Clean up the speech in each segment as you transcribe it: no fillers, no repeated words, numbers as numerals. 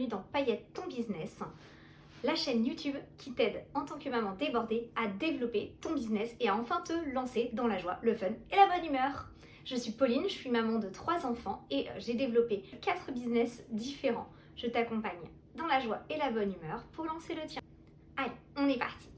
bienvenue dans Paillettes ton business, la chaîne YouTube qui t'aide en tant que maman débordée à développer ton business et à enfin te lancer dans la joie, le fun et la bonne humeur. Je suis Pauline, je suis maman de 3 enfants et j'ai développé 4 business différents. Je t'accompagne dans la joie et la bonne humeur pour lancer le tien. Allez, on est parti.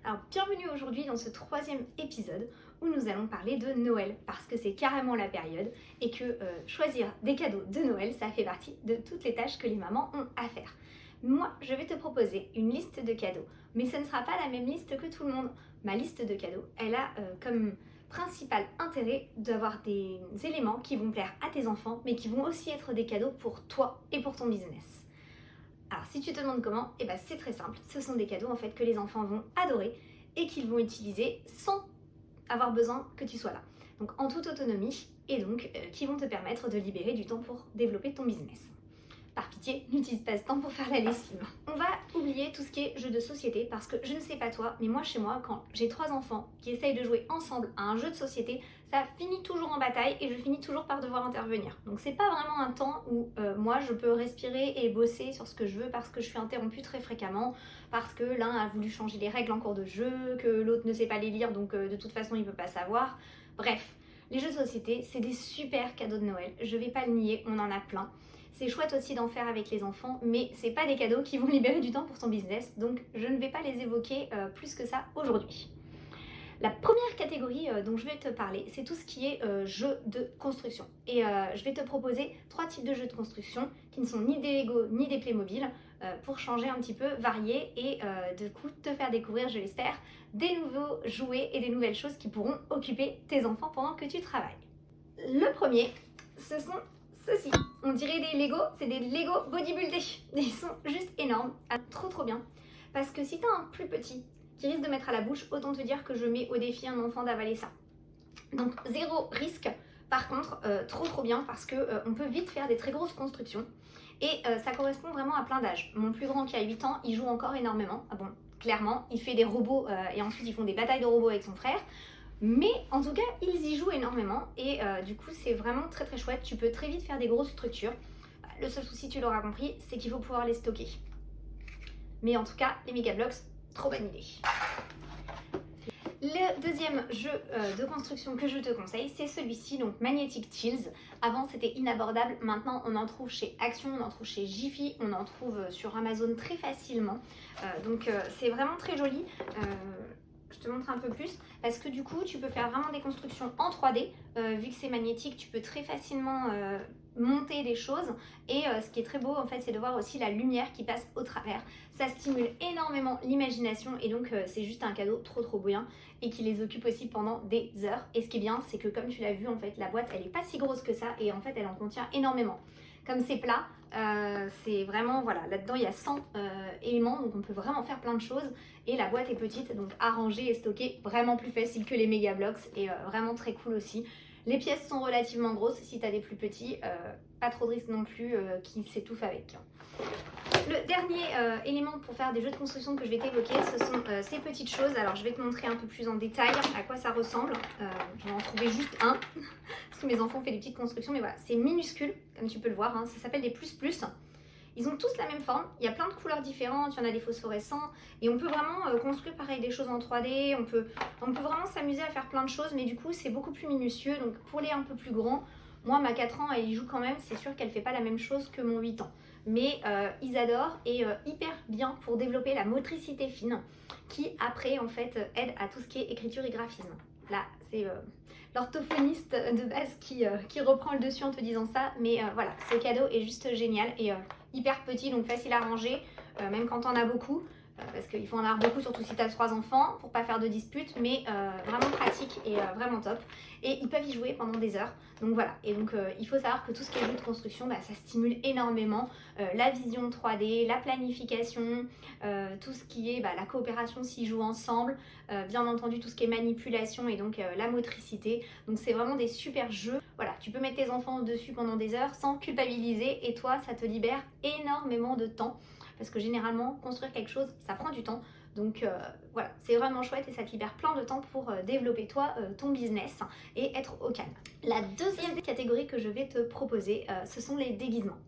Alors bienvenue aujourd'hui dans ce 3e épisode où nous allons parler de Noël parce que c'est carrément la période et que choisir des cadeaux de Noël, ça fait partie de toutes les tâches que les mamans ont à faire. Moi, je vais te proposer une liste de cadeaux, mais ce ne sera pas la même liste que tout le monde. Ma liste de cadeaux, elle a comme principal intérêt d'avoir des éléments qui vont plaire à tes enfants, mais qui vont aussi être des cadeaux pour toi et pour ton business. Alors si tu te demandes comment, c'est très simple, ce sont des cadeaux en fait que les enfants vont adorer et qu'ils vont utiliser sans avoir besoin que tu sois là. Donc en toute autonomie et donc qui vont te permettre de libérer du temps pour développer ton business. Par pitié, n'utilise pas ce temps pour faire la lessive. On va oublier tout ce qui est jeu de société parce que je ne sais pas toi, mais moi chez moi, quand j'ai 3 enfants qui essayent de jouer ensemble à un jeu de société, ça finit toujours en bataille et je finis toujours par devoir intervenir. Donc c'est pas vraiment un temps où moi je peux respirer et bosser sur ce que je veux parce que je suis interrompue très fréquemment, parce que l'un a voulu changer les règles en cours de jeu, que l'autre ne sait pas les lire donc de toute façon il peut pas savoir. Bref, les jeux de société c'est des super cadeaux de Noël, je vais pas le nier, on en a plein. C'est chouette aussi d'en faire avec les enfants, mais c'est pas des cadeaux qui vont libérer du temps pour ton business, donc je ne vais pas les évoquer plus que ça aujourd'hui. La première catégorie dont je vais te parler, c'est tout ce qui est jeux de construction. Et je vais te proposer 3 types de jeux de construction qui ne sont ni des Lego ni des Playmobil pour changer un petit peu, varier et du coup te faire découvrir, je l'espère, des nouveaux jouets et des nouvelles choses qui pourront occuper tes enfants pendant que tu travailles. Le premier, ce sont ceux-ci. On dirait des Lego, c'est des Lego bodybuildés. Ils sont juste énormes, trop bien. Parce que si tu as un plus petit qui risque de mettre à la bouche, autant te dire que je mets au défi un enfant d'avaler ça. Donc zéro risque, par contre trop bien parce que on peut vite faire des très grosses constructions et ça correspond vraiment à plein d'âges. Mon plus grand qui a 8 ans, il joue encore énormément. Ah bon, clairement, il fait des robots et ensuite ils font des batailles de robots avec son frère. Mais en tout cas, ils y jouent énormément et du coup, c'est vraiment très chouette. Tu peux très vite faire des grosses structures. Le seul souci, tu l'auras compris, c'est qu'il faut pouvoir les stocker. Mais en tout cas, les Megabloks, trop bonne idée. Le deuxième jeu de construction que je te conseille, c'est celui-ci, donc Magnetic Tiles. Avant, c'était inabordable. Maintenant, on en trouve chez Action, on en trouve chez Jiffy, on en trouve sur Amazon très facilement. Donc, c'est vraiment très joli. Je te montre un peu plus parce que du coup tu peux faire vraiment des constructions en 3D vu que c'est magnétique, tu peux très facilement monter des choses et ce qui est très beau en fait c'est de voir aussi la lumière qui passe au travers. Ça stimule énormément l'imagination et donc c'est juste un cadeau trop bien et qui les occupe aussi pendant des heures. Et ce qui est bien c'est que comme tu l'as vu en fait la boîte elle est pas si grosse que ça et en fait elle en contient énormément. Comme c'est plat, c'est vraiment, voilà, là-dedans il y a 100 éléments, donc on peut vraiment faire plein de choses. Et la boîte est petite, donc à ranger et stocker, vraiment plus facile que les Megabloks et vraiment très cool aussi. Les pièces sont relativement grosses, si tu as des plus petits, pas trop de risque non plus qu'ils s'étouffent avec. Le dernier élément pour faire des jeux de construction que je vais t'évoquer, ce sont ces petites choses. Alors je vais te montrer un peu plus en détail à quoi ça ressemble. Je vais en trouver juste un, parce que mes enfants ont fait des petites constructions, mais voilà, c'est minuscule, comme tu peux le voir, hein. Ça s'appelle des plus-plus. Ils ont tous la même forme, il y a plein de couleurs différentes, il y en a des phosphorescents, et on peut vraiment construire pareil des choses en 3D, on peut vraiment s'amuser à faire plein de choses, mais du coup c'est beaucoup plus minutieux, donc pour les un peu plus grands, moi ma 4 ans elle y joue quand même, c'est sûr qu'elle fait pas la même chose que mon 8 ans. Mais ils adorent et hyper bien pour développer la motricité fine qui après en fait aide à tout ce qui est écriture et graphisme. Là c'est l'orthophoniste de base qui reprend le dessus en te disant ça, mais voilà, ce cadeau est juste génial et hyper petit donc facile à ranger même quand on a beaucoup. Parce qu'il faut en avoir beaucoup, surtout si tu as 3 enfants, pour pas faire de disputes, mais vraiment pratique et vraiment top. Et ils peuvent y jouer pendant des heures. Donc voilà, et donc il faut savoir que tout ce qui est jeu de construction, ça stimule énormément la vision 3D, la planification, tout ce qui est la coopération s'ils jouent ensemble, bien entendu tout ce qui est manipulation et donc la motricité. Donc c'est vraiment des super jeux. Voilà, tu peux mettre tes enfants dessus pendant des heures sans culpabiliser et toi, ça te libère énormément de temps. Parce que généralement, construire quelque chose, ça prend du temps. Donc voilà, c'est vraiment chouette et ça te libère plein de temps pour développer toi ton business et être au calme. La deuxième catégorie que je vais te proposer, ce sont les déguisements.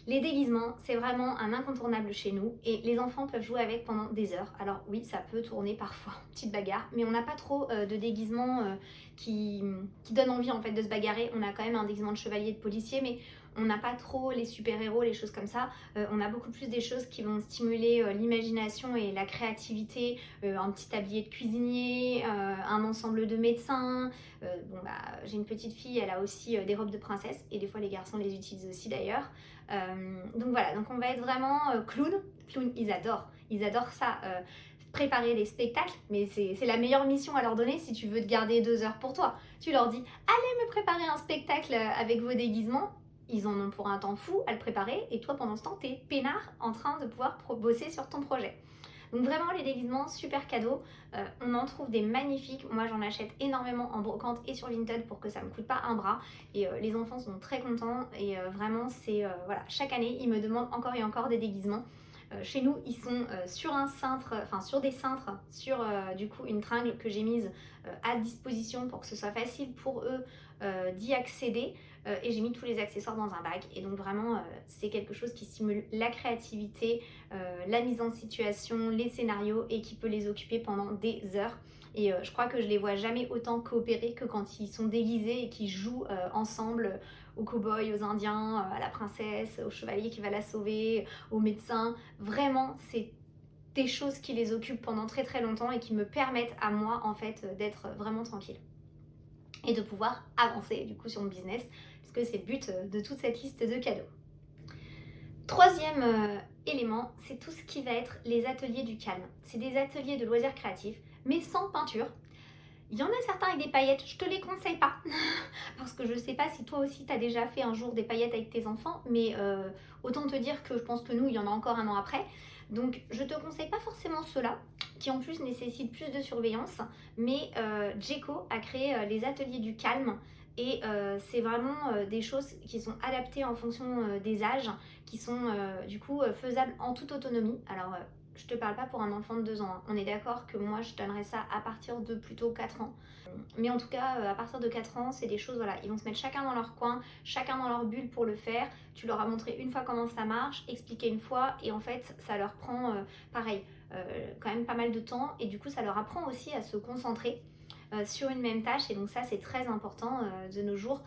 Les déguisements, c'est vraiment un incontournable chez nous et les enfants peuvent jouer avec pendant des heures. Alors oui, ça peut tourner parfois en petite bagarre, mais on n'a pas trop de déguisements qui donnent envie en fait de se bagarrer. On a quand même un déguisement de chevalier, de policier, mais on n'a pas trop les super-héros, les choses comme ça. On a beaucoup plus des choses qui vont stimuler l'imagination et la créativité. Un petit tablier de cuisinier, un ensemble de médecins. J'ai une petite fille, elle a aussi des robes de princesse et des fois les garçons les utilisent aussi d'ailleurs. Donc voilà, donc on va être vraiment clown. Clown, ils adorent ça. Préparer des spectacles, mais c'est la meilleure mission à leur donner si tu veux te garder 2 heures pour toi. Tu leur dis, allez me préparer un spectacle avec vos déguisements. Ils en ont pour un temps fou à le préparer et toi pendant ce temps t'es peinard en train de pouvoir bosser sur ton projet. Donc vraiment les déguisements, super cadeau. On en trouve des magnifiques. Moi j'en achète énormément en brocante et sur Vinted pour que ça me coûte pas un bras. Et les enfants sont très contents et vraiment c'est voilà, chaque année ils me demandent encore et encore des déguisements. Chez nous ils sont sur un cintre, enfin sur des cintres, sur du coup une tringle que j'ai mise à disposition pour que ce soit facile pour eux d'y accéder. Et j'ai mis tous les accessoires dans un bac et donc vraiment c'est quelque chose qui stimule la créativité, la mise en situation, les scénarios et qui peut les occuper pendant des heures. Et je crois que je les vois jamais autant coopérer que quand ils sont déguisés et qu'ils jouent ensemble aux cow-boys, aux indiens, à la princesse, au chevalier qui va la sauver, au médecin. Vraiment, c'est des choses qui les occupent pendant très très longtemps et qui me permettent à moi en fait d'être vraiment tranquille et de pouvoir avancer du coup sur mon business puisque c'est le but de toute cette liste de cadeaux. Troisième élément, c'est tout ce qui va être les ateliers du calme. C'est des ateliers de loisirs créatifs, mais sans peinture. Il y en a certains avec des paillettes, je te les conseille pas. Parce que je sais pas si toi aussi tu as déjà fait un jour des paillettes avec tes enfants, mais autant te dire que je pense que nous, il y en a encore un an après. Donc je te conseille pas forcément ceux-là, qui en plus nécessitent plus de surveillance. Mais Djeko a créé les ateliers du calme. Et c'est vraiment des choses qui sont adaptées en fonction des âges, qui sont du coup faisables en toute autonomie. Alors je te parle pas pour un enfant de 2 ans, hein. On est d'accord que moi je donnerais ça à partir de plutôt 4 ans. Mais en tout cas, à partir de 4 ans, c'est des choses, voilà, ils vont se mettre chacun dans leur coin, chacun dans leur bulle pour le faire. Tu leur as montré une fois comment ça marche, expliqué une fois, et en fait, ça leur prend, pareil, quand même pas mal de temps. Et du coup, ça leur apprend aussi à se concentrer sur une même tâche. Et donc ça, c'est très important de nos jours.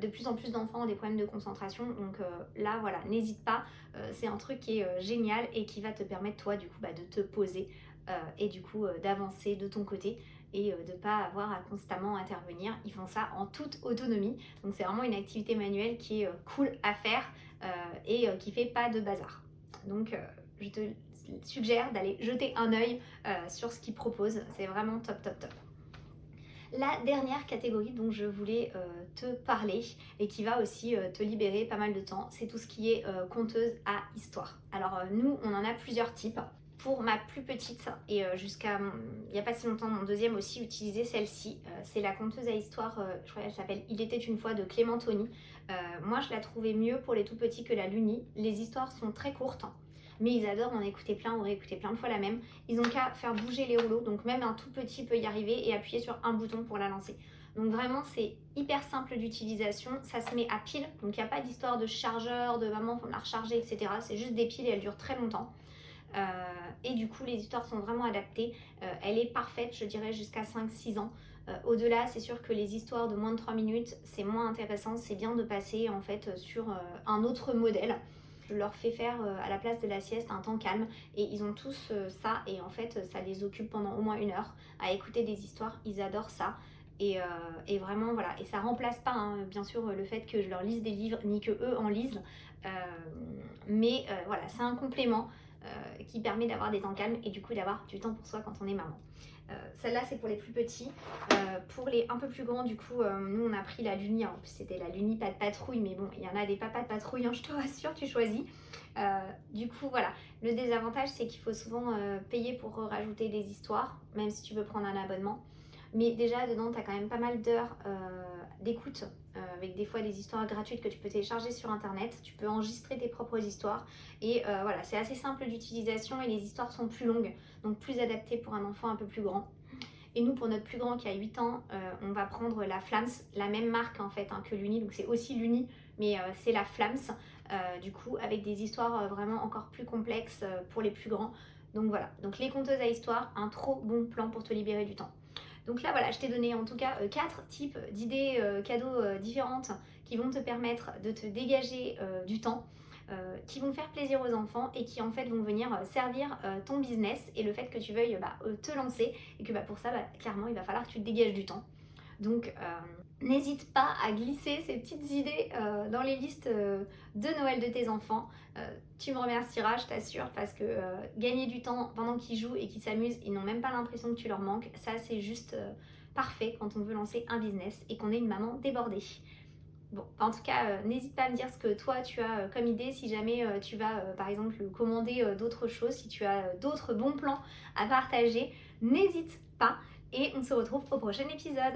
De plus en plus d'enfants ont des problèmes de concentration. Donc là, voilà, n'hésite pas. C'est un truc qui est génial et qui va te permettre, toi, du coup, de te poser et du coup d'avancer de ton côté et de ne pas avoir à constamment intervenir. Ils font ça en toute autonomie. Donc c'est vraiment une activité manuelle qui est cool à faire et qui fait pas de bazar. Donc je te suggère d'aller jeter un œil sur ce qu'ils proposent. C'est vraiment top, top, top. La dernière catégorie dont je voulais te parler et qui va aussi te libérer pas mal de temps, c'est tout ce qui est conteuse à histoire. Alors nous, on en a plusieurs types. Pour ma plus petite et jusqu'à il n'y a pas si longtemps, mon deuxième aussi utilisait celle-ci. C'est la conteuse à histoire, je crois qu'elle s'appelle Il était une fois de Clément Tony. Moi, je la trouvais mieux pour les tout petits que la Luni. Les histoires sont très courtes, mais ils adorent en écouter plein ou réécouter plein de fois la même. Ils ont qu'à faire bouger les rouleaux, donc même un tout petit peut y arriver et appuyer sur un bouton pour la lancer. Donc vraiment c'est hyper simple d'utilisation, ça se met à pile, donc il n'y a pas d'histoire de chargeur, de maman faut me la recharger, etc. C'est juste des piles et elles durent très longtemps. Et du coup les histoires sont vraiment adaptées. Elle est parfaite, je dirais, jusqu'à 5-6 ans. Au-delà, c'est sûr que les histoires de moins de 3 minutes, c'est moins intéressant. C'est bien de passer en fait sur un autre modèle. Je leur fais faire à la place de la sieste un temps calme et ils ont tous ça et en fait ça les occupe pendant au moins 1 heure à écouter des histoires. Ils adorent ça. Et vraiment voilà, et ça remplace pas hein, bien sûr le fait que je leur lise des livres ni que eux en lisent, mais voilà, c'est un complément qui permet d'avoir des temps calmes et du coup d'avoir du temps pour soi quand on est maman. Celle-là c'est pour les plus petits. Pour les un peu plus grands, du coup, nous on a pris la Luni. En plus c'était la Luni pas de patrouille, mais bon, il y en a des papas de patrouille, hein, je te rassure, tu choisis. Du coup voilà, le désavantage c'est qu'il faut souvent payer pour rajouter des histoires, même si tu veux prendre un abonnement. Mais déjà dedans tu as quand même pas mal d'heures d'écoute avec des fois des histoires gratuites que tu peux télécharger sur internet. Tu peux enregistrer tes propres histoires et voilà, c'est assez simple d'utilisation et les histoires sont plus longues, donc plus adaptées pour un enfant un peu plus grand. Et nous, pour notre plus grand qui a 8 ans, on va prendre la Flams, la même marque en fait que l'Uni, donc c'est aussi l'Uni, mais c'est la Flams, du coup avec des histoires vraiment encore plus complexes pour les plus grands. Donc voilà, donc les conteuses à histoire, un trop bon plan pour te libérer du temps. Donc là voilà, je t'ai donné en tout cas 4 types d'idées cadeaux différentes qui vont te permettre de te dégager du temps, qui vont faire plaisir aux enfants et qui en fait vont venir servir ton business et le fait que tu veuilles te lancer et que pour ça clairement il va falloir que tu te dégages du temps. Donc n'hésite pas à glisser ces petites idées dans les listes de Noël de tes enfants. Tu me remercieras, je t'assure, parce que gagner du temps pendant qu'ils jouent et qu'ils s'amusent, ils n'ont même pas l'impression que tu leur manques. Ça, c'est juste parfait quand on veut lancer un business et qu'on est une maman débordée. Bon, en tout cas, n'hésite pas à me dire ce que toi tu as comme idée, si jamais tu vas par exemple commander d'autres choses, si tu as d'autres bons plans à partager, n'hésite pas et on se retrouve au prochain épisode.